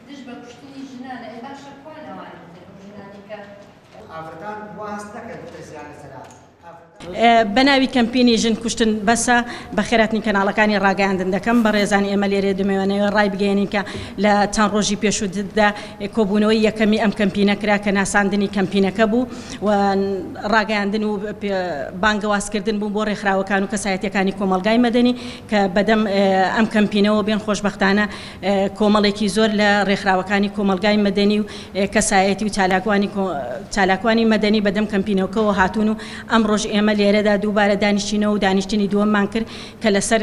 دش بە کوشتنی ژنانە ئێ باشە کوانەوانێت ژنانی کە ئافرەتان وا هەست نەکرد بترسیان لەسەرا بەناوی کەمپینی ژن کوشتن بەسە بە خێراتنی کەناڵەکانی ڕاگەاندن دەکەم بە ڕێزانی ئێمە لێرێ دەمەوێنەوە ڕای بگەێنین کە لە چەند ڕۆژی پێشووتدا کۆبوونەوەی یەکەمی ئەم کەمپینە کرا کە ناساندنی کەمپینەکە بوو و ڕاگەاندن و بانگەوازکردن بوو بۆ ڕێکخراوەکان و کەسایەتیەکانی کۆمەلگای مەدەنی کە بەدەم ئەم کەمپینەوە بێن خۆشبەختانە کۆمەڵێکی زۆر لە ڕێکخراوەکانی کۆمەلگای مەدەنی و کەسایەتی و چالاکوانی مەدەنی بەدەم کەمپینەکەەوە هاتوون و ئەم ڕۆژ ئێمە لێرەدا دووبارە دانیشتینەوە و دانیشتنی دووەممان کرد کە لەسەر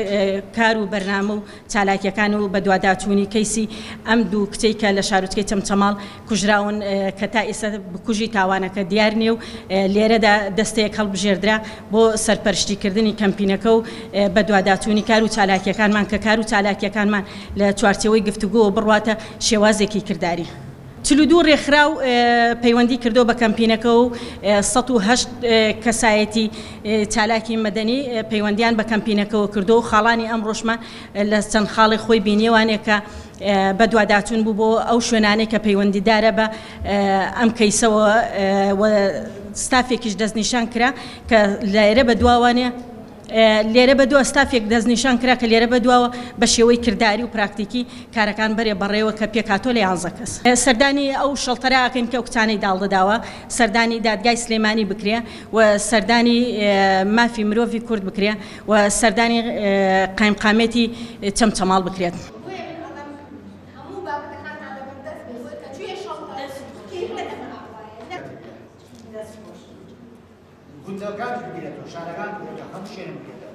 کار و بەرنامە و چالاکیەکان و بە دوواداچوونی کەیسی ئەم دوو کچەی کە لە شارۆچکەی چەمچەماڵ کوژراون کە تا ئێستا بکوژی تاوانەکە دیار نییە و لێرەدا دەستەیەک هەڵبژێردرا بۆ سەرپەرشتیکردنی کەمپینەکە و بە دوواداچوونی کار و چالاکیەکانمان کە کار و چالاکیەکانمان لە چوارچەوەی گفتوگۆ بڕواتە شێوازێکی کردداری. 42 ڕێکخراو پەیوەندی کردو بە کەمپینەکە و 108 کەسایەتی چالاکی مەدەنی پەیوەندیان بە کەمپینەکەەوە کردو و خاڵانی ئەم ڕۆژمان لە چەند خاڵی خۆی بینیێوانێک کە بە دوواداچوون بوو بۆ ئەو شوێنانێک کە پەیوەندیدارە بە ئەم کەیسەوە ستافێکیش دەستنیشان کرا کە لێرە بە دواوانێ لێرە بە دووە ستافێک دەستنیشان کرا کە لێرە بە دواوە بە شێوەی کردداری و پراکتیکی کارەکان بەرێ بەڕێوە کە پێکاتۆ لە 11 کەس سەردانی ئەو شەڵتەراکەین کە ئەو کچانەی داڵدەداوە سەردانی دادگای سلێمانی بکرێ و سەردانی مافی مرۆڤی کورد بکرێ و سەردانی قایمقامێتی چەمچەماڵ بکرێت. گونجەکان بگرێتەوە شارەکان بگرێتەوە هەموو شوێنە بگرێتەوە